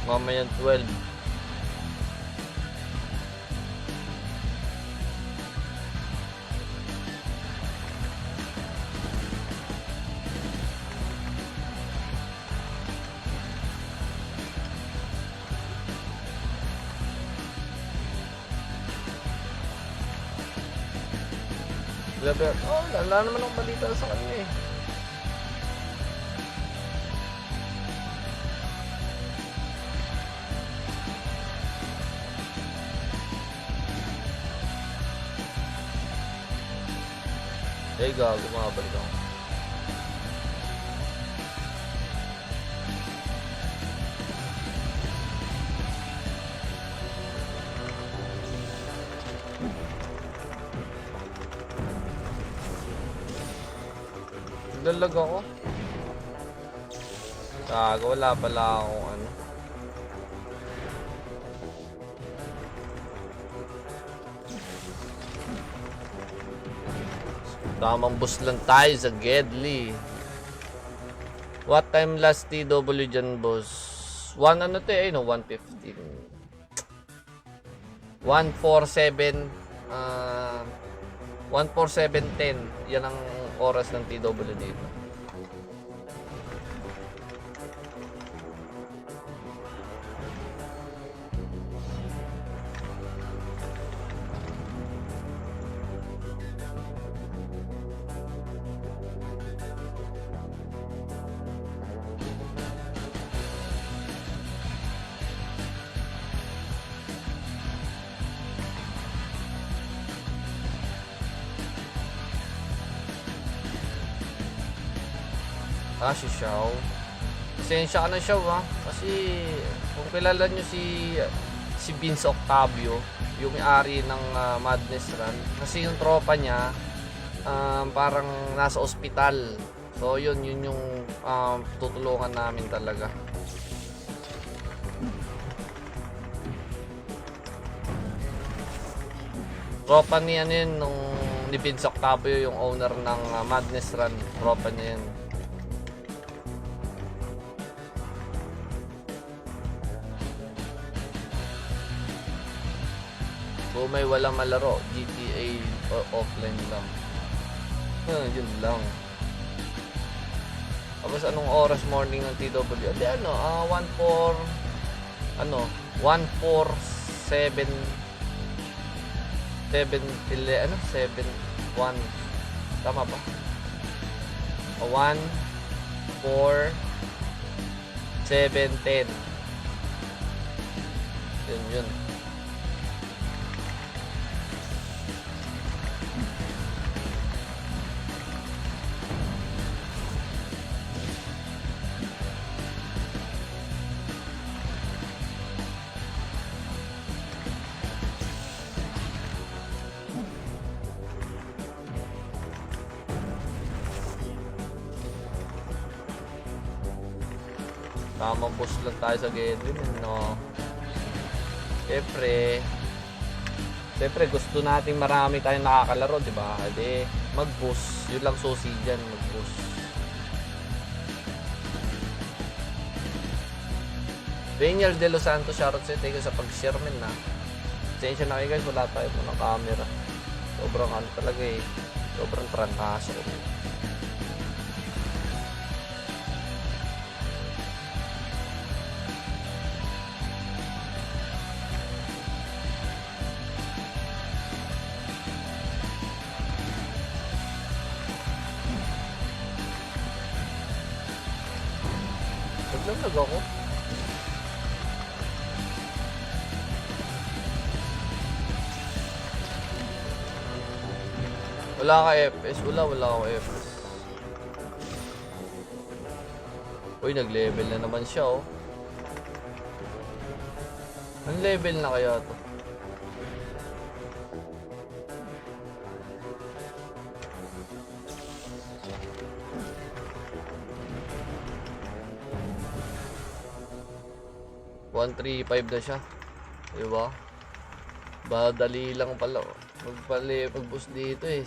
Mamayang 12. Oh, wala naman akong balita sa kanya eh. Eh, gago, makabalik ako. Lalag ako. Gago, wala pala akong ano. Tamang boost lang tayo sa Gedli. What time last TW dyan, boss? 1 ano to eh, no? 1:15. 1:47 1:47:10. Yan ang oras ng TW dito. Si Xiao. Pasensya ka na, Xiao, ha? Kasi kung kilala nyo si Vince Octavio, yung may-ari ng Madness Run, kasi yung tropa niya parang nasa ospital. So yun yung tutulungan namin talaga. Tropa niya yun ni Vince Octavio, yung owner ng Madness Run. Tropa niya yun. Kung may walang malaro, GTA offline lang. Yun lang. Tapos anong oras morning ng TW? Hindi ano, 1:47 7:1. Tama ba? 1:47:10. Yun. Tamang boost lang tayo sa Gedli, no? Siyempre gusto nating marami tayong nakakalaro, di ba? Hindi, mag-boost. Yun lang susi dyan, mag-boost. Daniel De Los Santos, shoutout sa'yo. Thank you sa pag-share, men, na. Pasensya na kayo, guys. Wala tayo po ng camera. Sobrang ano talaga eh. Sobrang trangkaso. Naglalag ako. Wala ka FPS. Wala ako FPS. Uy, nag-level na naman siya, oh. Ang level na kaya to? $135 na siya. Diba? Dali lang pala. Mag-boost dito eh.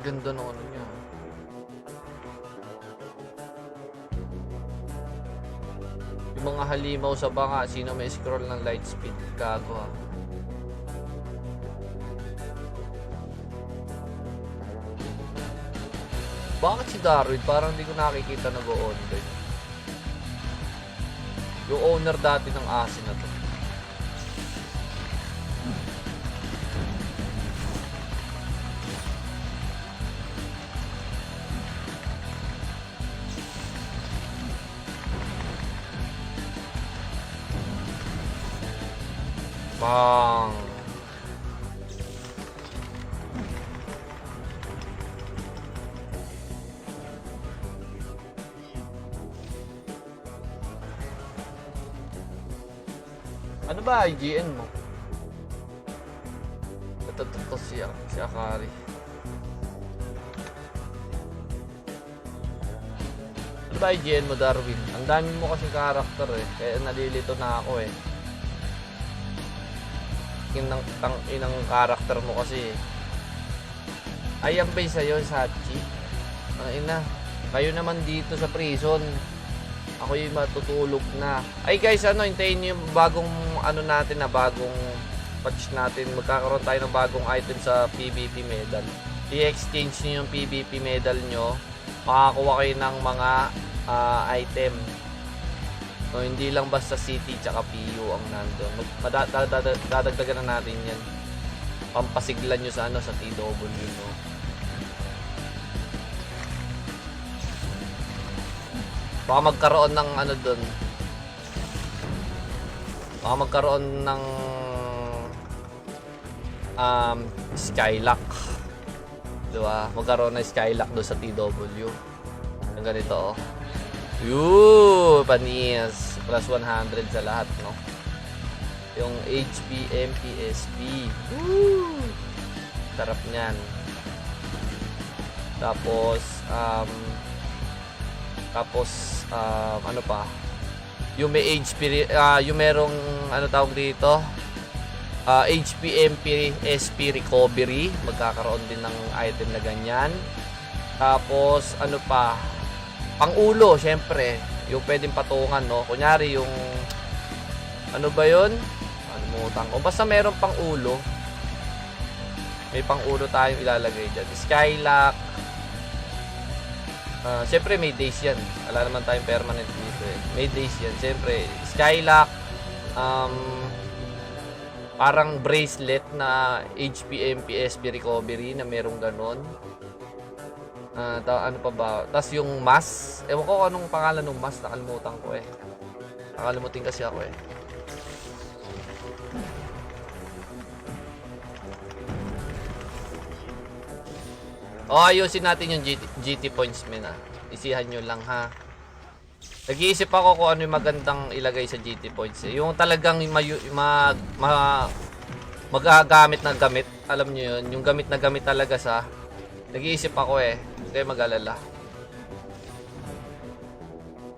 Ganda ng ano niya. Yung mga halimaw sa banga, sino may scroll ng light speed? Gago ha. Bakit si Darwin? Parang hindi ko nakikita nag-o-on. Yung owner dati ng asin na to. Bang! Ano ba IGN mo? Ito si Akari. Ano ba IGN mo, Darwin? Ang dami mo kasing karakter eh. Kaya nalilito na ako eh. Inang karakter mo kasi eh. Ayan ba sa'yo, Sachi? Ang ina. Kayo naman dito sa prison. Ako yung matutulog na. Ay guys, hintayin nyo yung bagong natin na bagong patch natin. Magkakaroon tayo ng bagong item sa PvP medal. I-exchange nyo yung PvP medal nyo. Makakuha kayo ng mga item. So, hindi lang basta city tsaka PU ang nandun. Dadagdagan na natin yan. Pampasiglan nyo sa sa TW, no? Baka magkaroon ng doon. Baka magkaroon ng Skylock. Diba? Magkaroon ng Skylock doon sa TW. Yung ganito, oh. Yoo! Panis. Plus 100 sa lahat, no? Yung HP, MP, SP. Woo! Sarap niyan. Tapos, ano pa? Yung may HP, yung merong, tawag dito? HP, MP, SP recovery. Magkakaroon din ng item na ganyan. Tapos, ano pa? Pang-ulo, syempre. Yung pwedeng patungan, no? Kunyari, yung, ano ba yun? Alimutan ko. Basta merong pang-ulo. May pang-ulo tayong ilalagay dyan. Skylock. Siyempre may days yan. Wala naman tayong permanent dito eh. May days yan. Siyempre, Skylock. Parang bracelet na HP, MP, SP recovery na merong ganon. Ano pa ba? Tapos yung mask. Ewan ko anong pangalan ng mask. Nakalimutan ko eh. Nakalimutin kasi ako eh. Ayusin natin yung GT points, men. Isihan nyo lang, ha. Nag-iisip ako kung ano yung magandang ilagay sa GT points. Yung talagang magagamit na gamit. Alam nyo yun. Yung gamit na gamit talaga sa... Nag-iisip ako eh. Hindi kayo mag-alala.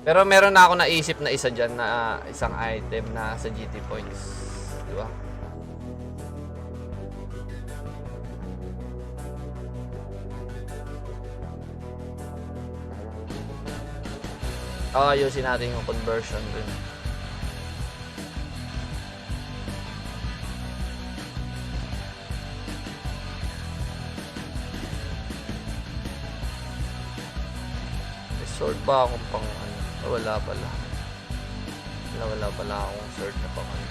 Pero meron na ako naisip na isa dyan na isang item na sa GT points. Diba? Ayusin natin yung conversion dun. May sword ba akong pang ano? Wala pala. Wala pala akong sword na pang ano.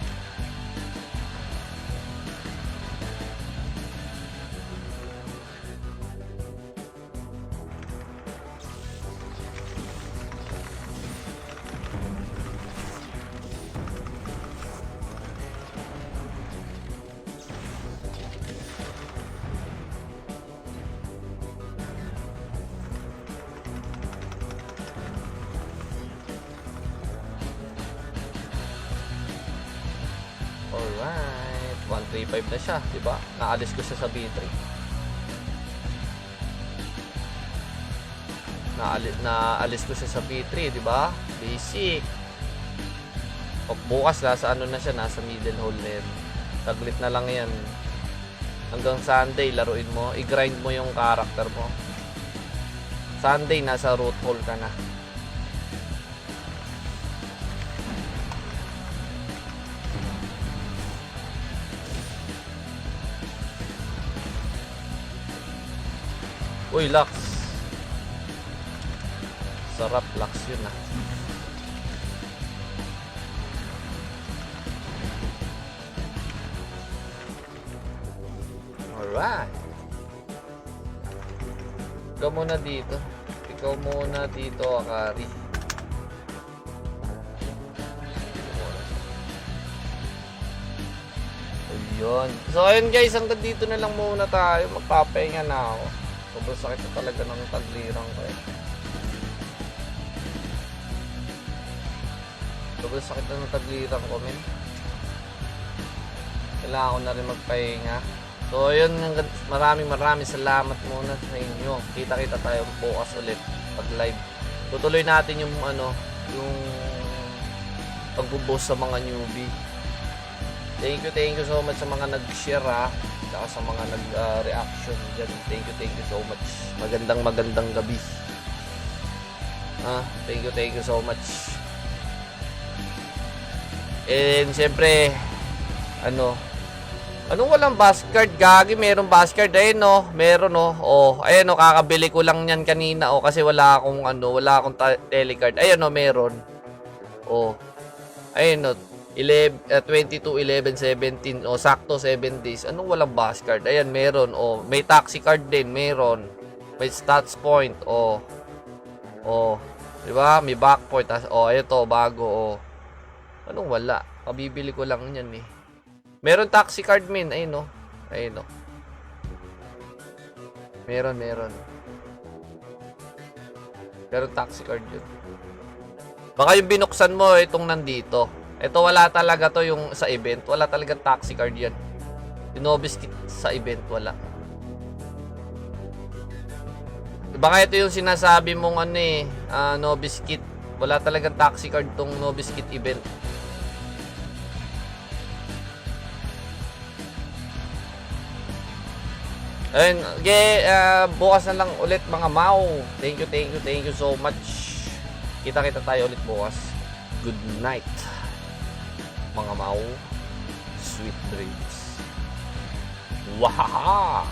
Alright. 135 na siya, di ba? Naalis ko siya sa B3. Naalis ko siya sa B3, di ba? Basic. O, bukas nasa ano na siya, nasa middle hole na yan. Saglit na lang yan. Hanggang Sunday, laruin mo. I-grind mo yung character mo. Sunday, nasa root hole ka na. Uy, Lux. Sarap, Lux yun ah. Alright. Ikaw muna dito. Ikaw muna dito, Akari. Ayun. So, ayun guys. Hanggang dito na lang muna tayo. Magpapahinga na ako. Sobrang sakit na talaga ng taglirang ko eh. Sobrang sakit na ng taglirang ko, men. Kailangan ko na rin magpahinga. So, yun, maraming salamat muna sa inyo. Kita-kita tayo bukas ulit pag live. Tutuloy natin yung yung pagbuboss sa mga newbie. Thank you so much sa mga nag-share saka sa mga nag-reaction dyan. Thank you so much. Magandang gabi. Thank you so much. And syempre, anong walang bass card? Gagi, meron bass card. Ayun meron ayun kakabili ko lang yan kanina kasi wala akong telecard. Ayun meron. Ayun 22, 11, 17 sakto 7 days. Anong walang bass card? Ayan, meron. May taxi card din, meron. May stats point. Di ba? May back point. Ito bago. Anong wala? Pabibili ko lang yan eh. Meron taxi card min. Ayun Ayun Meron. Meron taxi card yun. Baka yung binuksan mo itong nandito. Ito wala talaga to yung sa event. Wala talaga taxi card yan. Yung Nobis kit sa event wala. Baka ito yung sinasabi mong Nobis kit. Wala talagang taxi card tong Nobis kit event. Ayun, bukas na lang ulit mga Mau. Thank you so much. Kita-kita tayo ulit bukas. Good night mga Mau. Sweet dreams. Wahaha!